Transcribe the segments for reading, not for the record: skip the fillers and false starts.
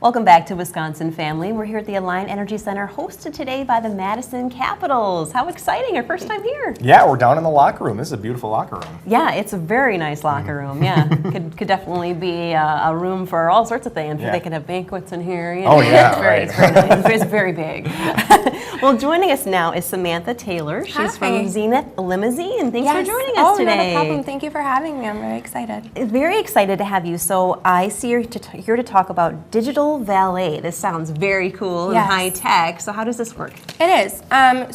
Welcome back to Wisconsin Family. We're here at the Alliant Energy Center, hosted today by the Madison Capitals. How exciting, our first time here. Yeah, we're down in the locker room. This is a beautiful locker room. Yeah, it's a very nice locker room. Yeah, could definitely be a room for all sorts of things. Yeah. They could have banquets in here. You know. Oh yeah, it's very nice. It's very big. Well, joining us now is Samantha Taylor. She's from Zenith Limousine. Thanks for joining us today. No problem. Thank you for having me. I'm very excited. Very excited to have you. So I see you're here to talk about digital valet. This sounds very cool and high tech. So how does this work? It is.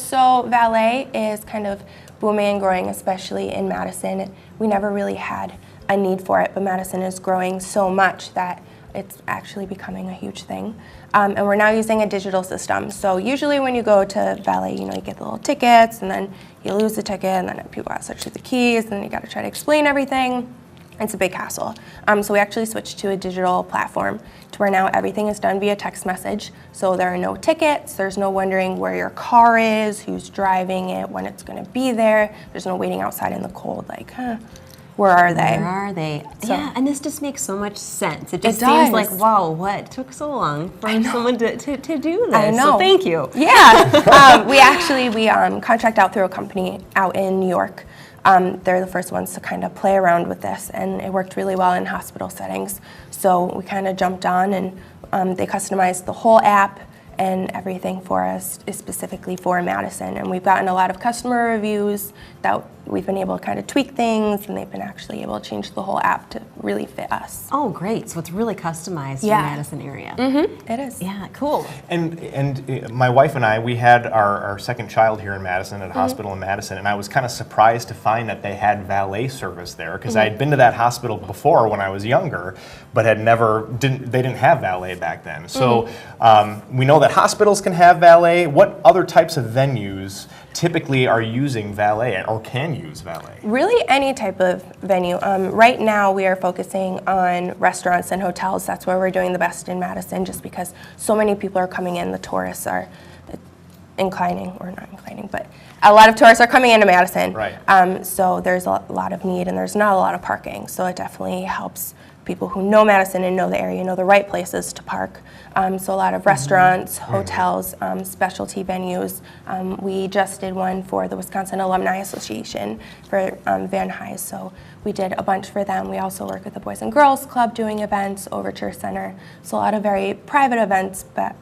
So valet is kind of booming and growing, especially in Madison. We never really had a need for it, but Madison is growing so much that it's actually becoming a huge thing. And we're now using a digital system. So usually when you go to valet, you get the little tickets, and then you lose the ticket, and then people ask to search the keys, and then you got to try to explain everything. It's a big hassle. So we actually switched to a digital platform to where now everything is done via text message. So there are no tickets, there's no wondering where your car is, who's driving it, when it's gonna be there. There's no waiting outside in the cold like, where are they? Where are they? So, yeah, and this just makes so much sense. It just seems like, wow, what took so long for someone to do this? I know. So thank you. Yeah, we contract out through a company out in New York. They're the first ones to kind of play around with this, and it worked really well in hospital settings. So we kind of jumped on, and they customized the whole app and everything for us is specifically for Madison. And we've gotten a lot of customer reviews that we've been able to kind of tweak things, and they've been actually able to change the whole app to really fit us. Oh, great. So it's really customized for the Madison area. Mm-hmm. It is. Yeah, cool. And my wife and I, we had our second child here in Madison at a hospital in Madison, and I was kind of surprised to find that they had valet service there, because I had been to that hospital before when I was younger, but had they didn't have valet back then. So we know that hospitals can have valet. What other types of venues typically are using valet or can use valet? Really any type of venue. Right now we are focusing on restaurants and hotels. That's where we're doing the best in Madison, just because so many people are coming in. The tourists are but a lot of tourists are coming into Madison. Right. So there's a lot of need, and there's not a lot of parking. So it definitely helps people who know Madison and know the area, know the right places to park. So a lot of restaurants, hotels, specialty venues. We just did one for the Wisconsin Alumni Association for Van Nuys, so we did a bunch for them. We also work with the Boys and Girls Club doing events, Overture Center. So a lot of very private events, but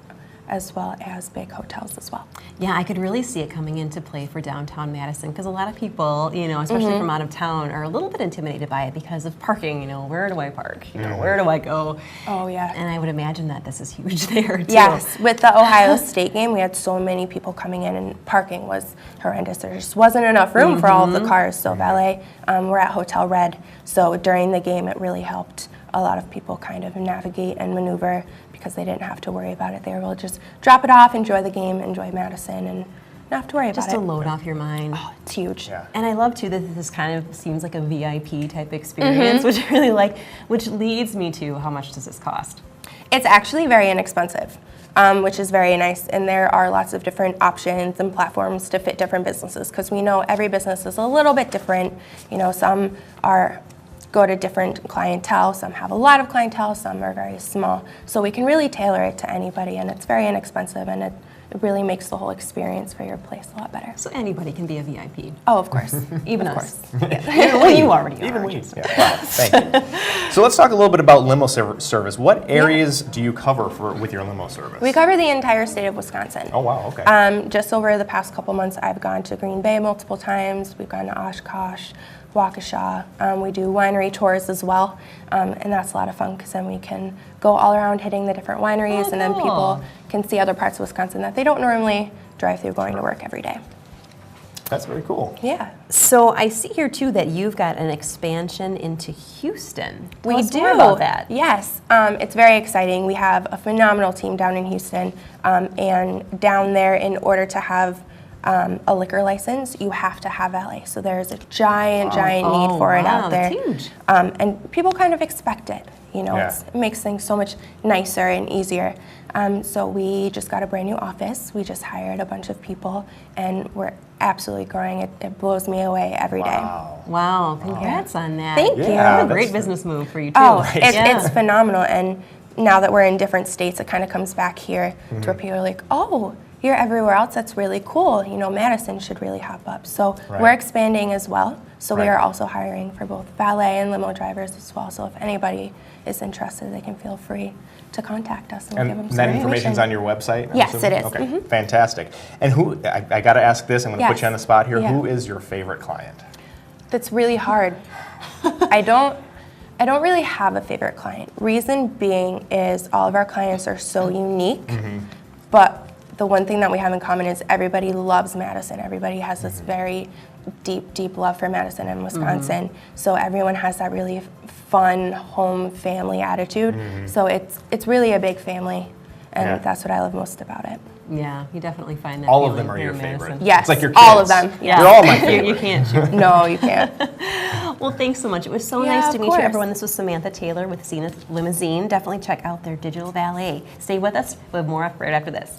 as well as big hotels as well. Yeah, I could really see it coming into play for downtown Madison, because a lot of people, especially from out of town, are a little bit intimidated by it because of parking. Where do I park? Where do I go? Oh yeah. And I would imagine that this is huge there too. Yes, with the Ohio State game, we had so many people coming in, and parking was horrendous. There just wasn't enough room for all of the cars. So valet, we're at Hotel Red, so during the game it really helped a lot of people kind of navigate and maneuver, because they didn't have to worry about it. They were able to just drop it off, enjoy the game, enjoy Madison, and not have to worry about it. Just to load off your mind. Oh, it's huge. Yeah. And I love too that this kind of seems like a VIP type experience, which I really like, which leads me to, how much does this cost? It's actually very inexpensive, which is very nice. And there are lots of different options and platforms to fit different businesses, because we know every business is a little bit different. Some go to different clientele, some have a lot of clientele, some are very small. So we can really tailor it to anybody, and it's very inexpensive, and it really makes the whole experience for your place a lot better. So anybody can be a VIP? Oh, of course. Even of us. course. Well, you already are. Even we. Yeah. Wow, thank you. So let's talk a little bit about limo service. What areas do you cover with your limo service? We cover the entire state of Wisconsin. Oh, wow, okay. Just over the past couple months, I've gone to Green Bay multiple times. We've gone to Oshkosh, Waukesha. We do winery tours as well, and that's a lot of fun, because then we can go all around hitting the different wineries, and then people can see other parts of Wisconsin that they don't normally drive through going to work every day. That's very cool. Yeah. So I see here too that you've got an expansion into Houston. We do. More about that. Yes, it's very exciting. We have a phenomenal team down in Houston, and down there, in order to have a liquor license, you have to have valet. So there's a giant need for it out there. That's huge. And people kind of expect it. It makes things so much nicer and easier. So we just got a brand new office. We just hired a bunch of people, and we're absolutely growing. It blows me away every day. Wow, congrats on that. Thank you. That's a great business move for you too. Oh, it's phenomenal. And now that we're in different states, it kind of comes back here to where people are like, oh, you're everywhere else, that's really cool. You know, Madison should really hop up. So we're expanding as well. So we are also hiring for both valet and limo drivers as well. So if anybody is interested, they can feel free to contact us and we'll give them some that information's on your website? I'm Yes, assuming? it is. Okay, fantastic. And who, I got to ask this, I'm going to put you on the spot here. Yeah. Who is your favorite client? That's really hard. I don't really have a favorite client. Reason being is all of our clients are so unique, but the one thing that we have in common is everybody loves Madison. Everybody has this very deep, deep love for Madison and Wisconsin. So everyone has that really fun home family attitude. So it's really a big family, and that's what I love most about it. Yeah, you definitely find that. All of them feeling are here your in favorite. Madison. Yes, It's like your kids. all of them. Yeah. They're all my favorite. You can't choose. No, you can't. Well, thanks so much. It was so Yeah, nice to of meet you, course. everyone. This was Samantha Taylor with Zenith Limousine. Definitely check out their digital valet. Stay with us. We'll have more right after this.